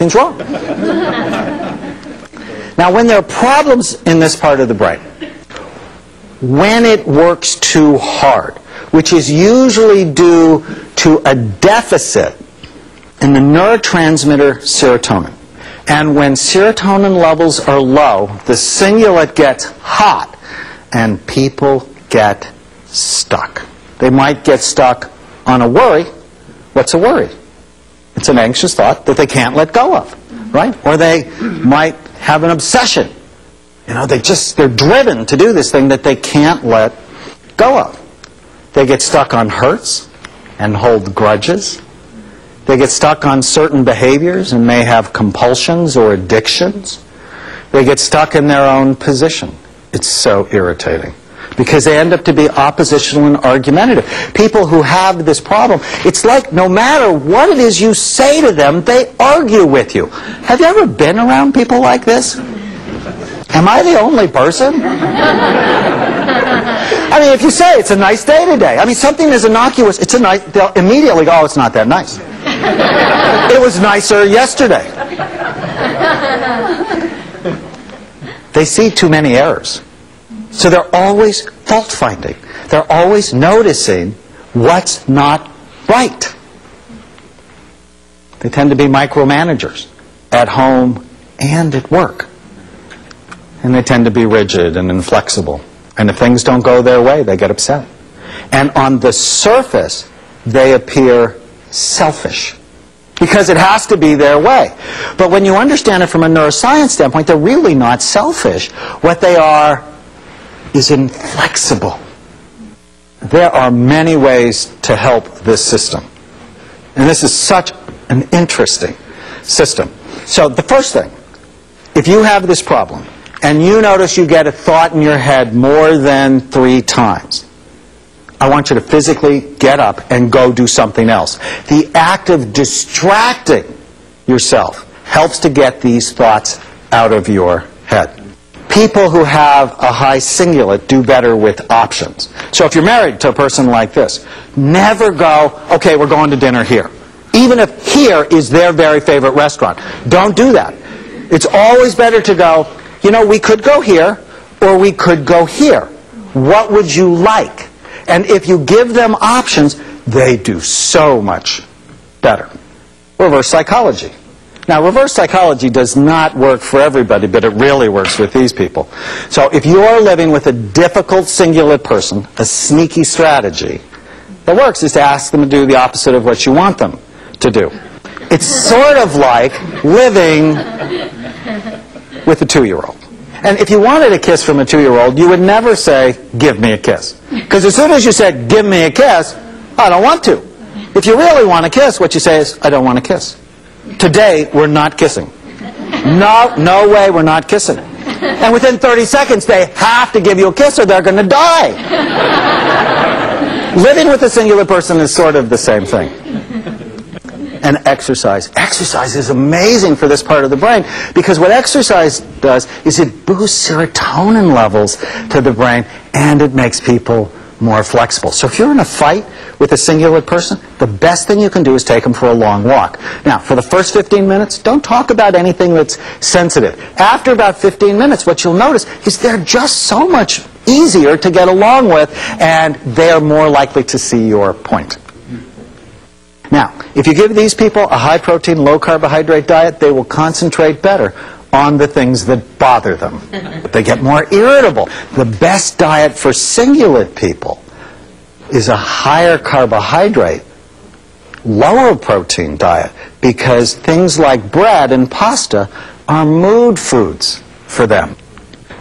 Something's wrong. Now, when there are problems in this part of the brain, when it works too hard, which is usually due to a deficit in the neurotransmitter serotonin, and when serotonin levels are low, the cingulate gets hot, and people get stuck. They might get stuck on a worry. What's a worry? It's an anxious thought that they can't let go of, right? Or they might have an obsession. You know, they're driven to do this thing that they can't let go of. They get stuck on hurts and hold grudges. They get stuck on certain behaviors and may have compulsions or addictions. They get stuck in their own position. It's so irritating because they end up to be oppositional and argumentative. People who have this problem, it's like no matter what it is you say to them, they argue with you. Have you ever been around people like this? Am I the only person? I mean, if you say it's a nice day today, I mean, something is innocuous, it's a nice, they'll immediately go, oh, it's not that nice. It was nicer yesterday. They see too many errors. So they're always fault-finding. They're always noticing what's not right. They tend to be micromanagers at home and at work. And they tend to be rigid and inflexible. And if things don't go their way, they get upset. And on the surface, they appear selfish because it has to be their way. But when you understand it from a neuroscience standpoint, they're really not selfish. What they are is inflexible. There are many ways to help this system. And this is such an interesting system. So the first thing, if you have this problem, and you notice you get a thought in your head more than 3 times, I want you to physically get up and go do something else. The act of distracting yourself helps to get these thoughts out of your head. People who have a high cingulate do better with options. So if you're married to a person like this, never go, okay, we're going to dinner here. Even if here is their very favorite restaurant. Don't do that. It's always better to go, you know, we could go here, or we could go here. What would you like? And if you give them options, they do so much better. Reverse psychology. Now, reverse psychology does not work for everybody, but it really works with these people. So if you're living with a difficult cingulate person, a sneaky strategy that works is to ask them to do the opposite of what you want them to do. It's sort of like living with a 2-year-old. And if you wanted a kiss from a 2-year-old, you would never say, give me a kiss. Because as soon as you said, give me a kiss, I don't want to. If you really want a kiss, what you say is, I don't want a kiss. Today, we're not kissing. No way, we're not kissing. And within 30 seconds, they have to give you a kiss or they're going to die. Living with a singular person is sort of the same thing. And exercise. Exercise is amazing for this part of the brain because what exercise does is it boosts serotonin levels to the brain and it makes people more flexible. So if you're in a fight with a cingulate person, the best thing you can do is take them for a long walk. Now, for the first 15 minutes, don't talk about anything that's sensitive. After about 15 minutes, what you'll notice is they're just so much easier to get along with and they're more likely to see your point. Now, if you give these people a high-protein, low-carbohydrate diet, they will concentrate better on the things that bother them. They get more irritable. The best diet for cingulate people is a higher carbohydrate, lower protein diet because things like bread and pasta are mood foods for them.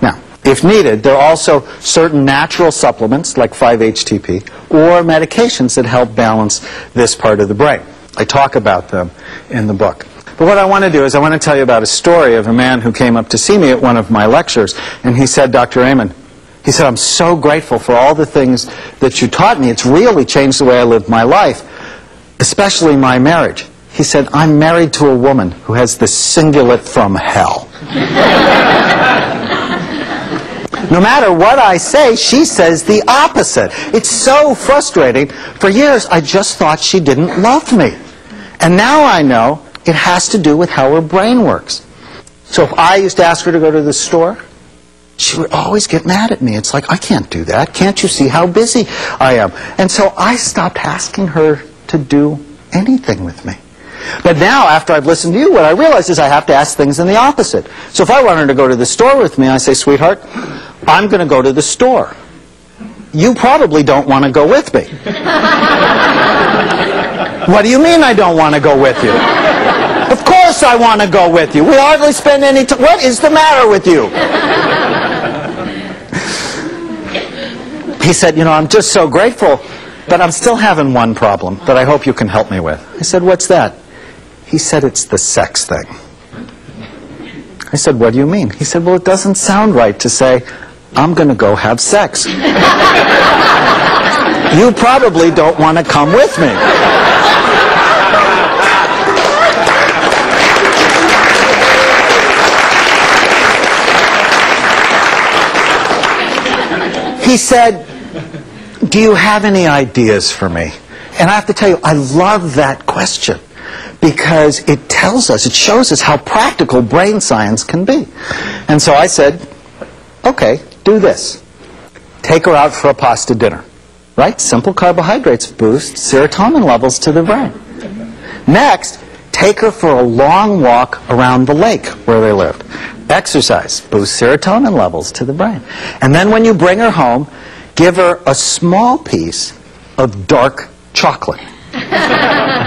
Now, if needed, there are also certain natural supplements like 5-HTP or medications that help balance this part of the brain. I talk about them in the book. But what I want to do is I want to tell you about a story of a man who came up to see me at one of my lectures, and he said, Dr. Amen, he said, I'm so grateful for all the things that you taught me. It's really changed the way I live my life, especially my marriage. He said, I'm married to a woman who has the cingulate from hell. No matter what I say, she says the opposite. It's so frustrating. For years, I just thought she didn't love me. And now I know It has to do with how her brain works. So if I used to ask her to go to the store, she would always get mad at me. It's like, I can't do that. Can't you see how busy I am? And so I stopped asking her to do anything with me. But now, after I've listened to you, what I realize is I have to ask things in the opposite. So if I want her to go to the store with me, I say, sweetheart, I'm going to go to the store. You probably don't want to go with me. What do you mean I don't want to go with you? Of course I want to go with you. We hardly spend any time. What is the matter with you? He said, I'm just so grateful, but I'm still having one problem that I hope you can help me with. I said, what's that? He said, it's the sex thing. I said, what do you mean? He said, well, it doesn't sound right to say, I'm going to go have sex. You probably don't want to come with me. He said, do you have any ideas for me? And I have to tell you, I love that question because it tells us, it shows us how practical brain science can be. And so I said, okay, do this. Take her out for a pasta dinner. Right? Simple carbohydrates boost serotonin levels to the brain. Next, take her for a long walk around the lake where they lived. Exercise boosts serotonin levels to the brain. And then when you bring her home, give her a small piece of dark chocolate.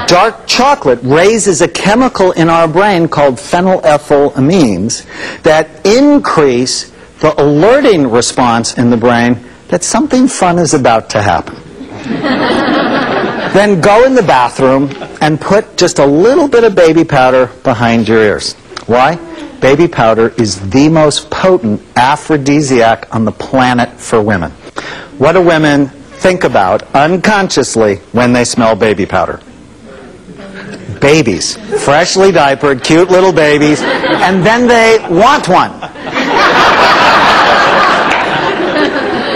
Dark chocolate raises a chemical in our brain called phenylethylamines that increase the alerting response in the brain that something fun is about to happen. Then go in the bathroom and put just a little bit of baby powder behind your ears. Why? Baby powder is the most potent aphrodisiac on the planet for women. What do women think about unconsciously when they smell baby powder? Babies. Freshly diapered, cute little babies, and then they want one.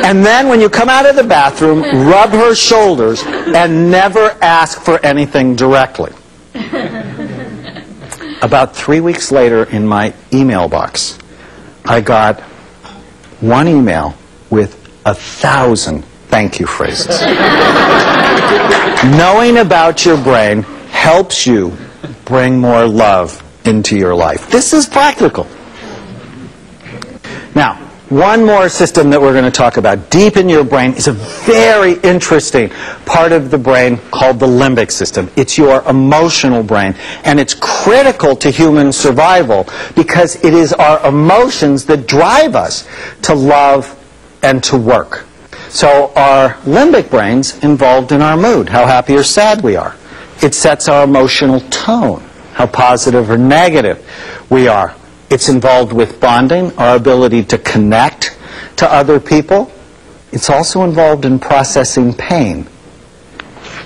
And then when you come out of the bathroom, rub her shoulders and never ask for anything directly. About 3 weeks later in my email box, I got one email with 1,000 thank you phrases. Knowing about your brain helps you bring more love into your life. This is practical. Now, one more system that we're going to talk about deep in your brain is a very interesting part of the brain called the limbic system. It's your emotional brain, and it's critical to human survival because it is our emotions that drive us to love and to work. So our limbic brain's involved in our mood, how happy or sad we are. It sets our emotional tone, how positive or negative we are. It's involved with bonding, our ability to connect to other people. It's also involved in processing pain.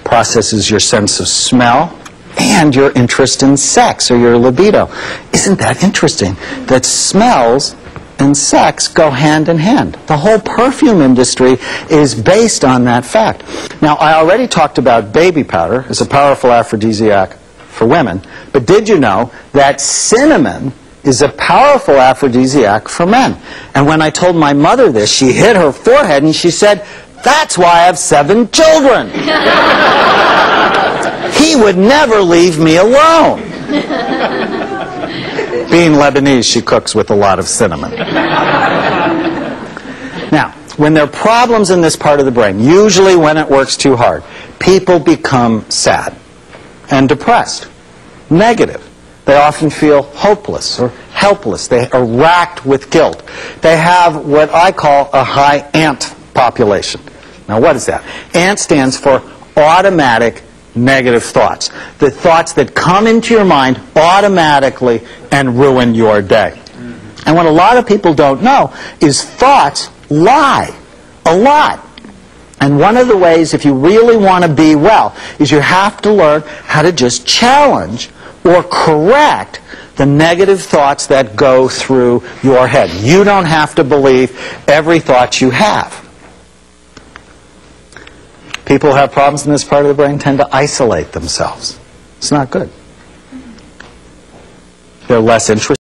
Processes your sense of smell and your interest in sex or your libido. Isn't that interesting? That smells and sex go hand in hand. The whole perfume industry is based on that fact. Now, I already talked about baby powder as a powerful aphrodisiac for women, but did you know that cinnamon is a powerful aphrodisiac for men? And when I told my mother this, she hit her forehead and she said, "That's why I have 7 children." He would never leave me alone. Being Lebanese, she cooks with a lot of cinnamon. Now, when there are problems in this part of the brain, usually when it works too hard, people become sad and depressed, negative. They often feel hopeless or helpless. They are racked with guilt. They have what I call a high ANT population. Now, what is that? ANT stands for automatic negative thoughts. The thoughts that come into your mind automatically and ruin your day. And what a lot of people don't know is thoughts lie a lot. And one of the ways, if you really want to be well, is you have to learn how to just challenge or correct the negative thoughts that go through your head. You don't have to believe every thought you have. People who have problems in this part of the brain tend to isolate themselves. It's not good. They're less interested